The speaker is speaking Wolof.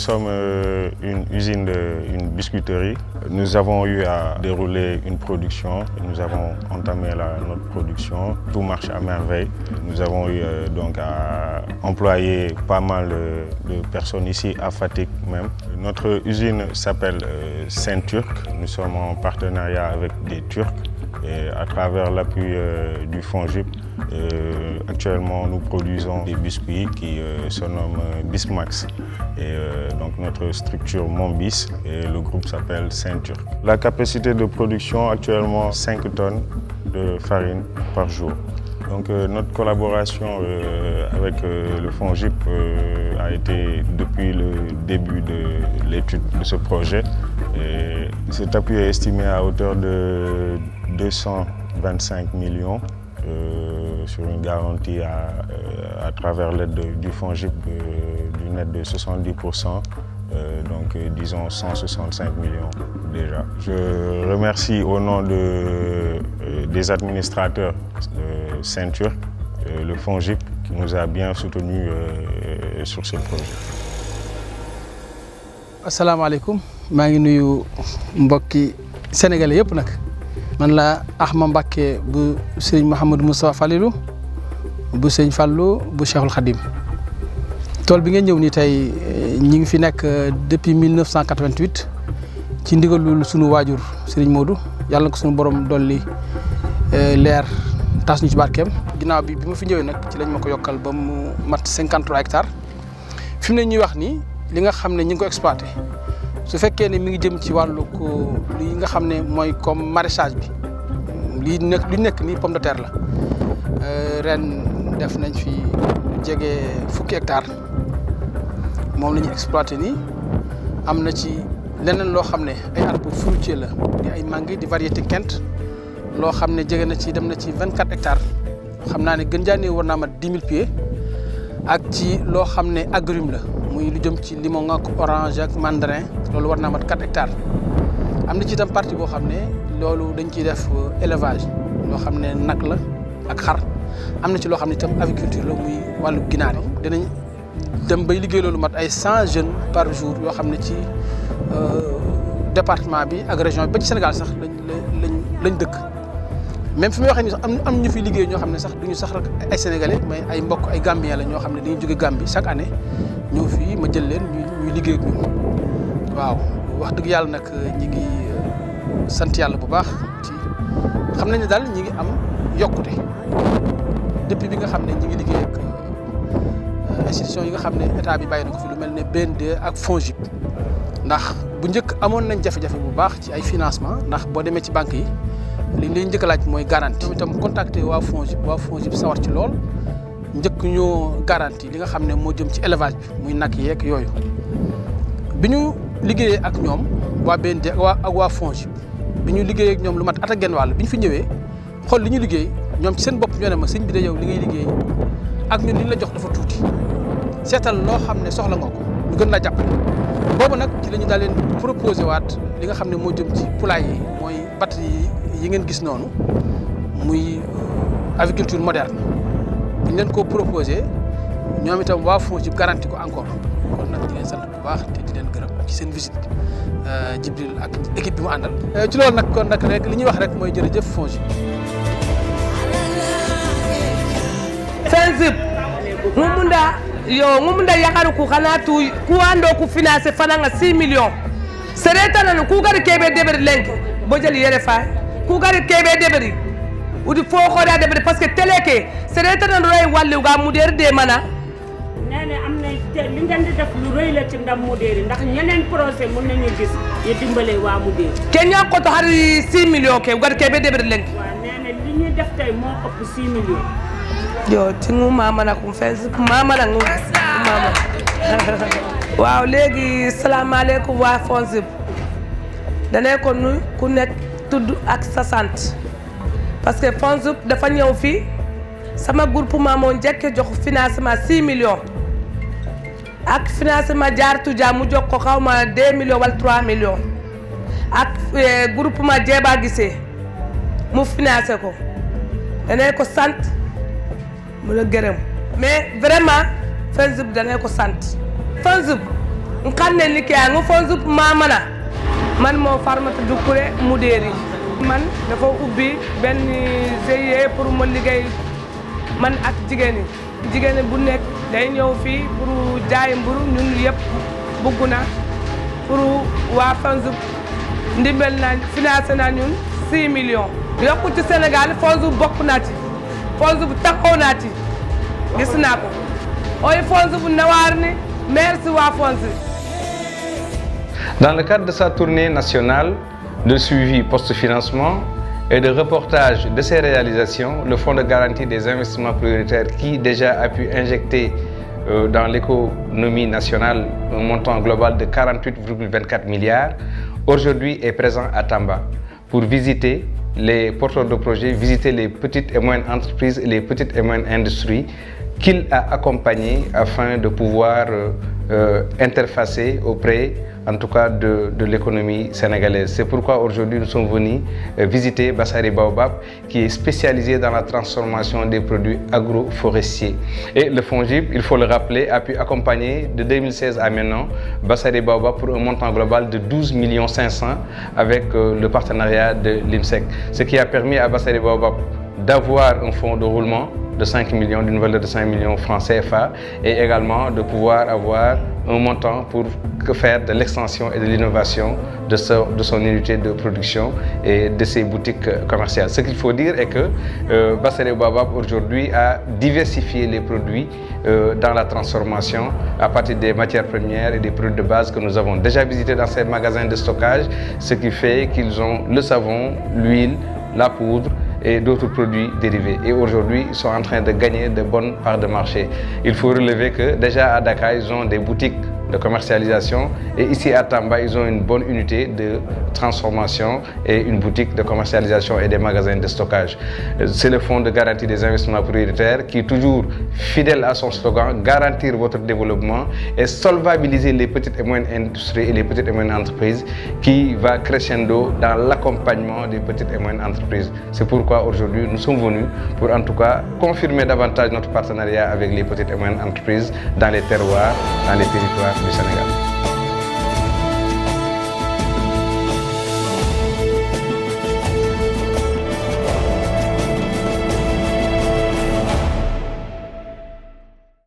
sommes une usine, une biscuiterie. Nous avons eu à dérouler une production. Nous avons entamé notre production. Tout marche à merveille. Nous avons eu donc à employer pas mal de personnes ici à Fatick même. Notre usine s'appelle Saint-Turc. Nous sommes en partenariat avec des Turcs et à travers l'appui du FONGIP. Actuellement, nous produisons des biscuits qui se nomment Bismax. Et donc notre structure Monbis et le groupe s'appelle Saint-Turc. La capacité de production actuellement 5 tonnes de farine par jour. Donc notre collaboration avec le FONGIP a été depuis le début de l'étude de ce projet. Et cet appui est estimé à hauteur de 225 millions sur une garantie à travers l'aide du FONGIP d'une aide de 70%, donc disons 165 millions déjà. Je remercie au nom des administrateurs de Saint-Turc, le FONGIP qui nous a bien soutenus sur ce projet. Assalamu alaikum, maa ngi nuyu mbokki sénégalais yëpp nag. Man la Ahma Mbacké bu Serigne Mouhamadou Moustapha Falilou bu Serigne Fallou bu Cheikhul Khadim. Tool bi ngeen ñëw ni tey ñi ngi fi nekk depuis 1988 ci ndigalul sunu waajur Serigne Modou yàlla na ko sunu borom dolli leer tas ñu ci barkeem. Ginnaaw bi ma fi ñëwee nag ci lañ ma ko yokkal ba mu mat 53 hectares fi mu ne ñuy wax ni li nga xam ne ñi ngi ko exploité su fekkee ne mi ngi jëm ci wàllu li nga xam ne mooy comme maraîchage bi li nekk nii pomme de terre la ren def nañ fi jege fukki hectares moom la ñuy exploité nii am na ci leneen loo xam ne ay arbres fruitiers la di ay mangue di variété Kent loo xam ne jege na ci dem na ci 24 hectares xam naa ne gën jaanee war naa mat 10 000 pieds ak ci loo xam ne agrume la muy lu jëm ci limon ak orange ak mandarin loolu war naa mat 4 hectares am na ci itam partie boo xam ne loolu dañ ciy def élevage loo xam ne nag la ak xar am na ci loo xam ne itam aviculture la muy wàllu ginaar yi dinañ dem bay liggéey loolu mat ay 100 jeunes par jour yoo xam ne ci département bi ak région bi ba ci Sénégal sax lañ dëkk même fi may waxee ni sax am ñu fi liggéey ñoo xam ne sax duñu sax rek ay sénégalais mais ay mbokk ay gambien la ñoo xam ne dañuy jóge Gambie chaque année ñëw fii ma jël leen ñuy liggéey ak ñun waaw wax dëgg yàlla nag ñi ngi sant yàlla bu baax ci xam nañ ne daal ñi ngi am yokkute depuis bi nga xam ne ñi ngi liggéey ak institution yi nga xam ne état bi bàyyi na ko fi lu mel ne BND ak FONGIP ndax bu njëkk amoon nañ jafe-jafe bu baax ci ay financement ndax boo demee ci banque yi li ñu njëkk a laaj mooy garantie. ñoom itam contacter waa FONGIP sawar ci lool njëkk ñoo garantie li nga xam ne moo jëm ci élevage bi muy nag yeeg yooyu bi ñu liggéeyee ak ñoom waa BND ak waa FONGIP bi ñu liggéeyee ak ñoom lu mat at ak genn wàll bi ñu fi ñëwee xool li ñu liggéey ñoom ci seen bopp ñoo ne ma sëñ bi de yow li ngay liggéey ak ñun li ñu la jox dafa tuuti seetal loo xam ne soxla nga ko ñu gën laa jàppale. boobu nag ci la ñu daal leen proposé waat li nga xam ne moo jëm ci poulailler yi mooy batterie yi ngeen gis noonu muy agriculture moderne bi ñu leen ko proposé ñoom itam waa FONGIP garanti ko encore kon nag di leen sant bu baax te di leen gërëm ci seen visite Jibril ak équipe bi mu àndal. ci loolu nag kon nag rek li ñuy wax rek mooy jërëjëf FONGIP. FONGIP ngumunda yakaru ku kana tu ku ando ku financer fana nga 6 millions sereta nan ku gari kebe deberi lenk bojali yere fa ku gari kebe deberi udi fo khoda deberi parce que teleke sereta nan roy wallu ga muder de mana nene am na li ngeen di def lu reuy la ci ndam muder ndax ñeneen projet mën nañu gis ye dimbalé wa muder kenya ko to hari 6 millions ke gari kebe deberi lenk wa nene li ñi def tay mo ëpp 6 millions yo tingu mama na kum FONGIP mama na ngu mama waaw léegi salaamaaleykum waa FONGIP danay ko nuy ku nekk tudd ak sa sant parce que FONGIP dafa ñëw fii sama groupement moo njëkk jox financement 6 millions ak financement jaaratu jaa mu jox ko xaw ma 2 millions wala 3 millions ak groupement Jeeba Gisee mu financé ko danay ko sant mu la gërëm mais vraiment FONGIP dangay ko sant FONGIP nkanne liggéey nga FONGIP Mamana man moo Farmata Doucouré Moudéry man dafa ubbi benn GIE pour ma liggéey man ak jigéen ñi bu nekk day ñëw fii pour jaay mburu ñun yëpp bëgg na pour waa FONGIP ndimbal na financé na ñun 6 millions yokku ci Sénégal FONGIP bokk naa ci FONGIP taxaw naa ci gis naa ko ooy FONGIP nawaar ni merci waa FONGIP. Dans le cadre de sa tournée nationale de suivi post-financement et de reportage de ses réalisations, le Fonds de garantie des investissements prioritaires qui déjà a pu injecter dans l'économie nationale un montant global de 48,24 milliards, aujourd'hui est présent à Tamba pour visiter les porteurs de projets, visiter les petites et moyennes entreprises et les petites et moyennes industries qu'il a accompagnées afin de pouvoir interfacer auprès, en tout cas, de l'économie sénégalaise. C'est pourquoi aujourd'hui nous sommes venus visiter Bassari Baobab, qui est spécialisé dans la transformation des produits agroforestiers. Et le FONGIP, il faut le rappeler, a pu accompagner de 2016 à maintenant Bassari Baobab pour un montant global de 12 500 000 avec le partenariat de l'IMSEC. Ce qui a permis à Bassari Baobab d'avoir un fonds de roulement de 5 millions, d'une valeur de 5 millions francs CFA, et également de pouvoir avoir un montant pour faire de l'extension et de l'innovation de son unité de production et de ses boutiques commerciales. Ce qu'il faut dire est que Bassari Baobab aujourd'hui a diversifié les produits dans la transformation à partir des matières premières et des produits de base que nous avons déjà visités dans ces magasins de stockage, ce qui fait qu'ils ont le savon, l'huile, la poudre et d'autres produits dérivés. Et aujourd'hui, ils sont en train de gagner de bonnes parts de marché. Il faut relever que déjà à Dakar, ils ont des boutiques de commercialisation et ici à Tamba, ils ont une bonne unité de transformation et une boutique de commercialisation et des magasins de stockage. C'est le Fonds de garantie des investissements prioritaires qui est toujours fidèle à son slogan, garantir votre développement et solvabiliser les petites et moyennes industries et les petites et moyennes entreprises, qui va crescendo dans l'accompagnement des petites et moyennes entreprises. C'est pourquoi aujourd'hui nous sommes venus pour en tout cas confirmer davantage notre partenariat avec les petites et moyennes entreprises dans les terroirs, dans les territoires du Sénégal.